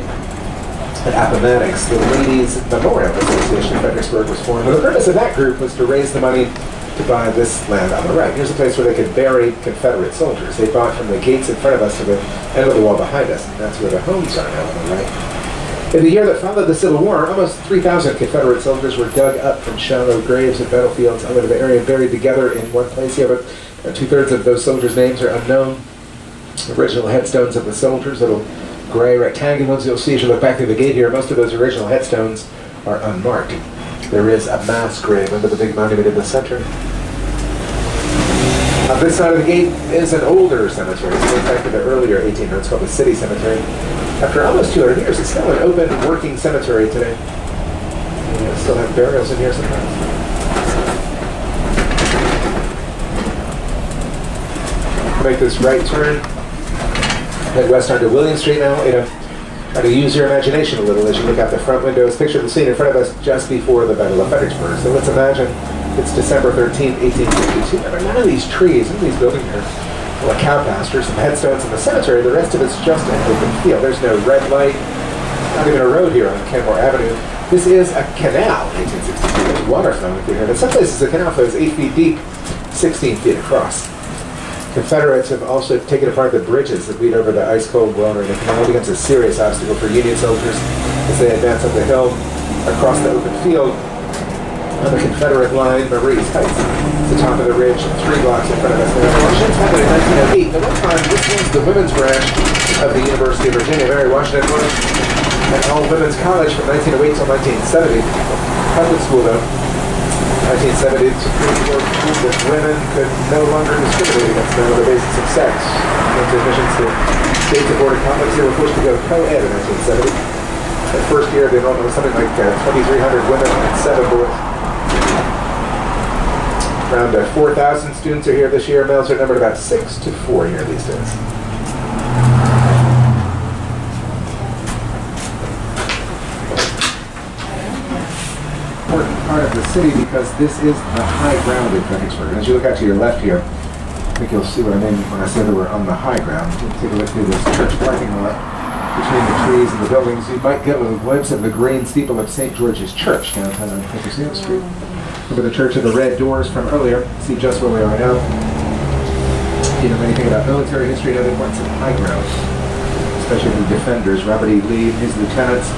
at Appomattox, the Ladies Memorial Association of Fredericksburg was formed. And the purpose of that group was to raise the money to buy this land on the right. Here's a place where they could bury Confederate soldiers. They bought from the gates in front of us to the end of the wall behind us, and that's where the homes are now on the right. In the year that followed the Civil War, almost 3,000 Confederate soldiers were dug up from shallow graves and battlefields under the area, buried together in one place here, but two-thirds of those soldiers' names are unknown. Original headstones of the soldiers, little gray rectangular ones you'll see as you look back through the gate here, most of those original headstones are unmarked. There is a mass grave under the big monument in the center. On this side of the gate is an older cemetery. It goes back to the earlier 1800s, called the City Cemetery. After almost 200 years, it's still an open, working cemetery today. We still have burials in here sometimes. Make this right turn. Head west onto William Street now. Try to use your imagination a little as you look out the front windows. Picture the scene in front of us just before the Battle of Fredericksburg. So let's imagine it's December 13th, 1862. There are none of these trees, none of these buildings here. Well, a cow pasture, some headstones in the cemetery. The rest of it's just an open field. There's no red light, not even a road here on Kenmore Avenue. This is a canal, 1862. There's water flowing through here. In some places, the canal flows 8 feet deep, 16 feet across. Confederates have also taken apart the bridges that lead over the ice-cold water, and the canal becomes a serious obstacle for Union soldiers as they advance up the hill across the open field. On the Confederate line, Marie's Heights, the top of the ridge, 3 blocks in front of us. The Washington's happened in 1908. At one time, this was the women's branch of the University of Virginia. Mary Washington was an all-women's college from 1908 till 1970. Public school, though. 1970, the Supreme Court ruled that women could no longer discriminate against men on the basis of sex. Once admissions to state-supported colleges, they were forced to go co-ed in 1970. The first year, the enrollment was something like 2,300 women and 7 boys. Around 4,000 students are here this year. Males are numbered about 6 to 4 here these days. Important part of the city because this is the high ground in Fredericksburg. As you look out to your left here, I think you'll see what I mean when I say that we're on the high ground. You can take a look through this church parking lot between the trees and the buildings. You might get a glimpse of the green steeple of St. George's Church downtown on Fredericksburg Street. Remember the church of the red doors from earlier. See just where we are now. You know anything about military history and other points of high ground, especially the defenders, Robert E. Lee and his lieutenants,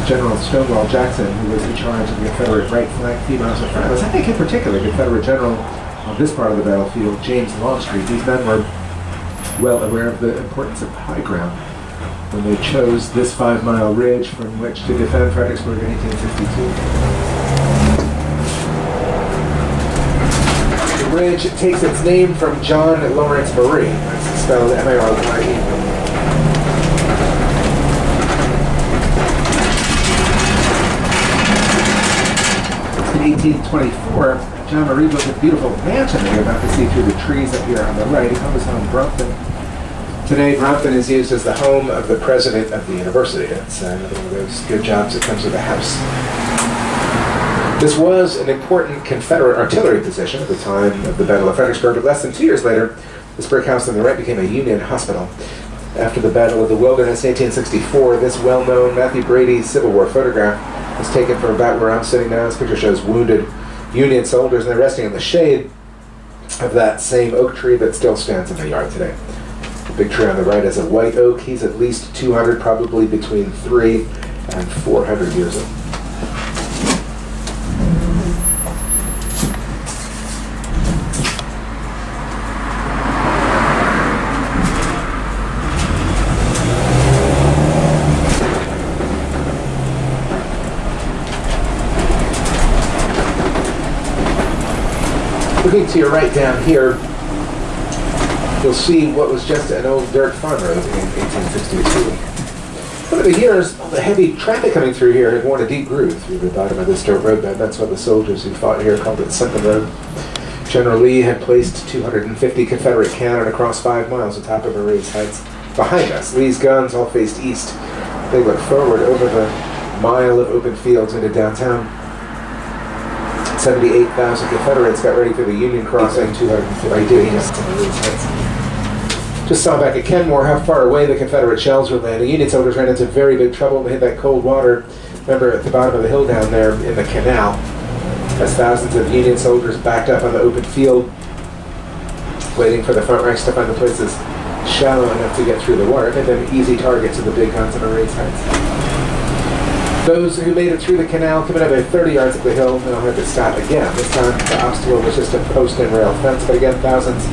General Stonewall Jackson, who was in charge of the Confederate right flank a few miles in front of us. I think in particular, Confederate General on this part of the battlefield, James Longstreet. These men were well aware of the importance of high ground when they chose this 5-mile ridge from which to defend Fredericksburg in 1862. The ridge takes its name from John Lawrence Marie. It's spelled M-A-R-Y-E. In 1824, John Marie built a beautiful mansion that you're about to see through the trees up here on the right. His home is on Brompton. Today, Brompton is used as the home of the president of the university. It's another one of those good jobs that comes with a house. This was an important Confederate artillery position at the time of the Battle of Fredericksburg, but less than 2 years later, this brick house on the right became a Union hospital. After the Battle of the Wilderness in 1864, this well-known Matthew Brady Civil War photograph was taken from about where I'm sitting now. This picture shows wounded Union soldiers, and they're resting in the shade of that same oak tree that still stands in the yard today. The big tree on the right is a white oak. He's at least 200, probably between 300 and 400 years old. Looking to your right down here, you'll see what was just an old dirt farm road in 1862. Over the years, all the heavy traffic coming through here had worn a deep groove through the bottom of this dirt roadbed. That's what the soldiers who fought here called it Sunken Road. General Lee had placed 250 Confederate cannon across 5 miles atop of Marie's Heights. Behind us, Lee's guns all faced east. They looked forward over the mile of open fields into downtown. 78,000 Confederates got ready for the Union crossing, 250 east to Marie's Heights. Just saw back at Kenmore how far away the Confederate shells were landing. Union soldiers ran into very big trouble. They hit that cold water, remember, at the bottom of the hill down there in the canal. as thousands of Union soldiers backed up on the open field, waiting for the front ranks to find the places shallow enough to get through the water, made them easy targets of the big guns on the raid sites. Those who made it through the canal came another 30 yards up the hill and all had to stop again. This time the obstacle was just a post and rail fence, but again thousands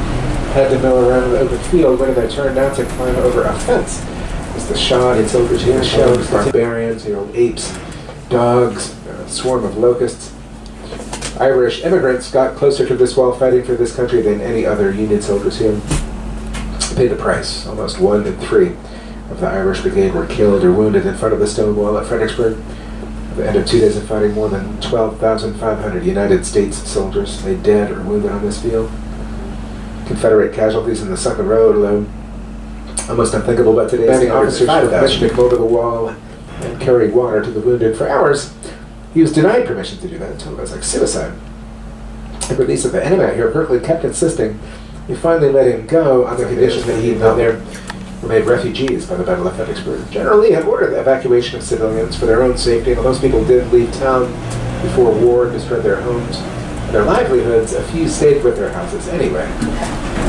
had to mill around the open field, waiting their turn now to climb over a fence. As the shod and soldiers here showed barbarians, apes, dogs, a swarm of locusts. Irish immigrants got closer to this wall fighting for this country than any other Union soldiers here. They paid the price. Almost 1 in 3 of the Irish Brigade were killed or wounded in front of the stone wall at Fredericksburg. At the end of 2 days of fighting, more than 12,500 United States soldiers lay dead or wounded on this field. Confederate casualties in the sunken road alone, almost unthinkable, but today's the officers were permission to go over the wall and carry water to the wounded. For hours, he was denied permission to do that until it was like suicide. The release of the enemy out here, Berkeley kept insisting. He finally let him go on the condition that he and there were made refugees by the Battle of Fredericksburg. General Lee had ordered the evacuation of civilians for their own safety, and most people did leave town before war and destroyed their homes and their livelihoods. A few stayed with their houses anyway.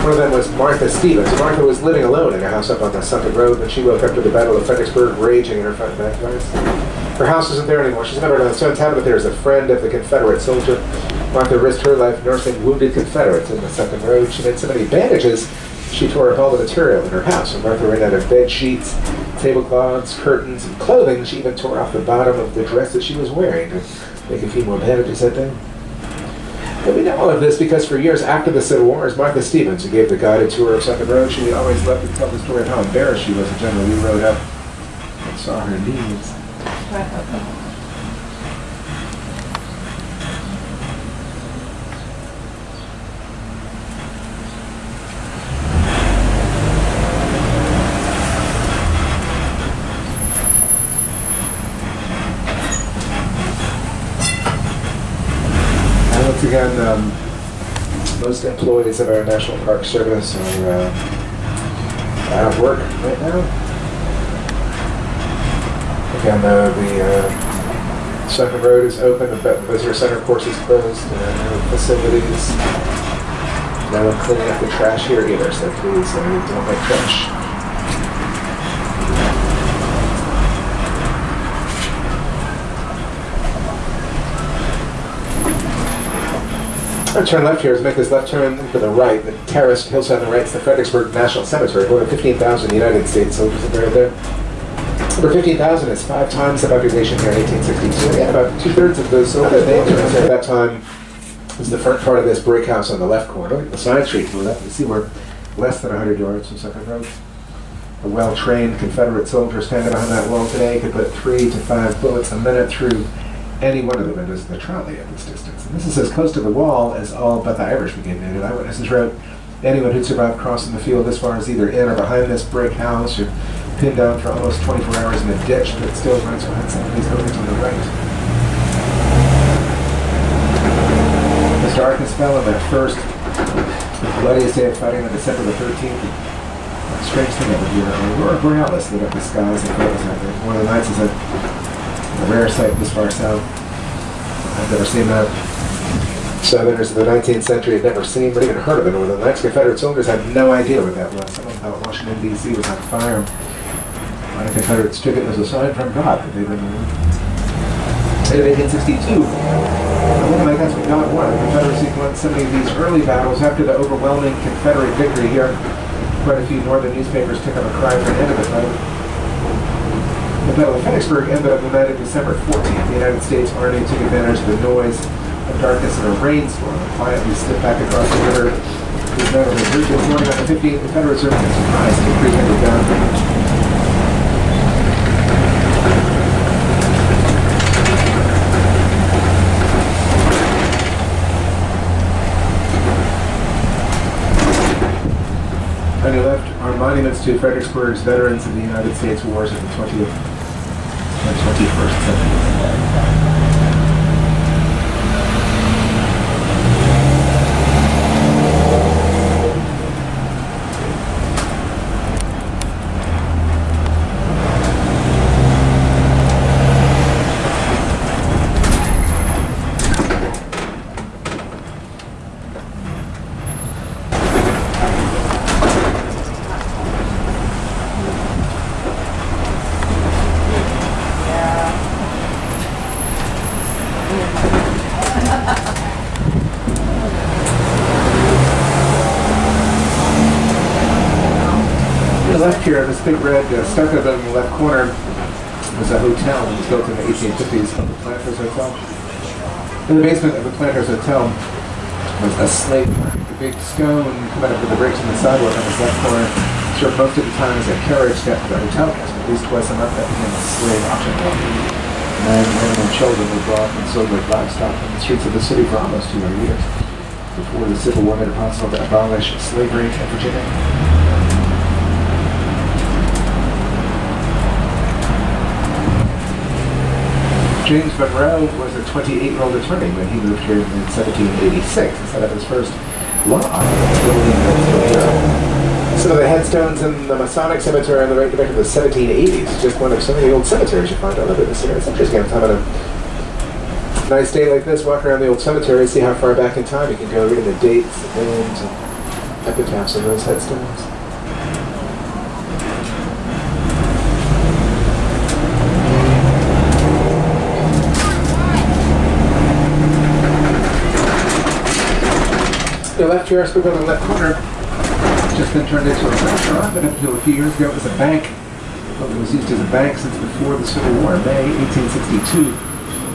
One of them was Martha Stevens. Martha was living alone in a house up on the sunken road when she woke up to the Battle of Fredericksburg raging in her front backyard. Her house isn't there anymore. She's remembered on the stone's habit there as a friend of the Confederate soldier. Martha risked her life nursing wounded Confederates in the sunken road. She made so many bandages, she tore up all the material in her house. When Martha ran out of bed sheets, tablecloths, curtains, and clothing, she even tore off the bottom of the dress that she was wearing to make a few more bandages that day. And we know all of this because for years after the Civil War, as Martha Stevens, who gave the guided tour of Sunken Road, she always loved to tell the story of how embarrassed she was. The general who rode up and saw her needs. Once again, most employees of our National Park Service are out of work right now. Again, the Sunken Road is open, the visitor center, of course, is closed. No facilities. No one cleaning up the trash here either, so please don't make trash. I'll turn left here is make this left turn to the right. The terraced hillside on the right is the Fredericksburg National Cemetery. More than 15,000 United States soldiers are buried there. Over 15,000 is 5 times the population here in 1862. Yeah, about 2/3 of those soldiers' names are at that time. This is the front part of this brick house on the left corner. Look at the side street to the left. You see we're less than 100 yards from Sunken Road. A well-trained Confederate soldier standing behind that wall today could put 3 to 5 bullets a minute through any one of the windows of the trolley at this distance. And this is as close to the wall as all but the Irish Brigade made it. Eyewitnesses wrote, anyone who'd survived crossing the field this far is either in or behind this brick house or pinned down for almost 24 hours in a ditch that still runs behind some of these buildings on the right. As darkness fell on that first, the bloodiest day of fighting on December the 13th, a strange thing over here, Aurora Borealis lit up the skies and clouds out there. One of the nights is a rare sight this far south. I've never seen that. Southerners of the 19th century had never seen or even heard of the Northern Lights. Confederate soldiers had no idea what that was. Someone thought Washington, D.C. was on fire. The Confederates took it as a sign from God that they'd been in 1862. One of my guys, God won. The Confederacy won so many of these early battles. After the overwhelming Confederate victory here, quite a few northern newspapers took up a cry for an end of the fight. The Battle of Fredericksburg ended up the night of December 14th. The United States Army took advantage of the noise of darkness and a rainstorm and quietly slipped back across the river. These men on the bridge this morning on the 15th, Confederate survivors surprised to 300 down. On your left are monuments to Fredericksburg's veterans of the United States wars of the 20th and 21st century. To the left here, this big red stucco building in the left corner was a hotel. It was built in the 1850s called the Planters Hotel. In the basement of the Planters Hotel was a slave market. The big stone coming up with the bricks in the sidewalk on this left corner served most of the time as a carriage step to the hotel guests. At least twice a month that became a slave auction block. Men, women, and children were brought and sold like livestock on the streets of the city for almost 200 years before the Civil War made it possible to abolish slavery in Virginia. James Monroe was a 28-year-old attorney when he moved here in 1786 and set up his first law building in Philadelphia. Some of the headstones in the Masonic Cemetery on the right back to the 1780s, just one of so many old cemeteries you find all over this area. It's interesting. I'm having a nice day like this, walk around the old cemetery, see how far back in time you can go, reading the dates, the names, and epitaphs on those headstones. The left here, I spoke on the left corner, just been turned into a restaurant, but up until a few years ago it was a bank. It was used as a bank since before the Civil War. In May 1862,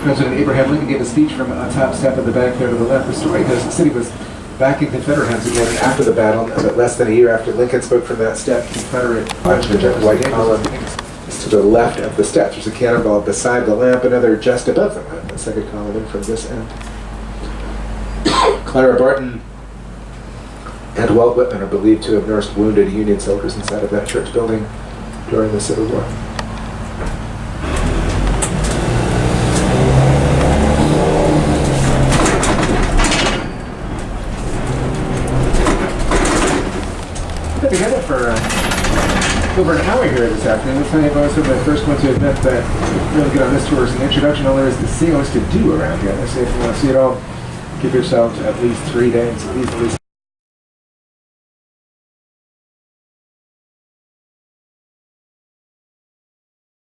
President Abraham Lincoln gave a speech from a top step of the bank there to the left. The story goes the city was backing Confederate heads again after the battle, but less than a year after Lincoln spoke from that step, Confederate the white column is to the left of the steps. There's a cannonball beside the lamp, another just above the lamp, the second column in from this end. Clara Barton and Walt Whitman are believed to have nursed wounded Union soldiers inside of that church building during the Civil War. I've been together for over an hour here this afternoon. I'll tell you about some of the first one to admit that really good on this tour is an introduction. All there is to see, all there is to do around here. I say if you want to see it all, give yourself at least 3 days, at least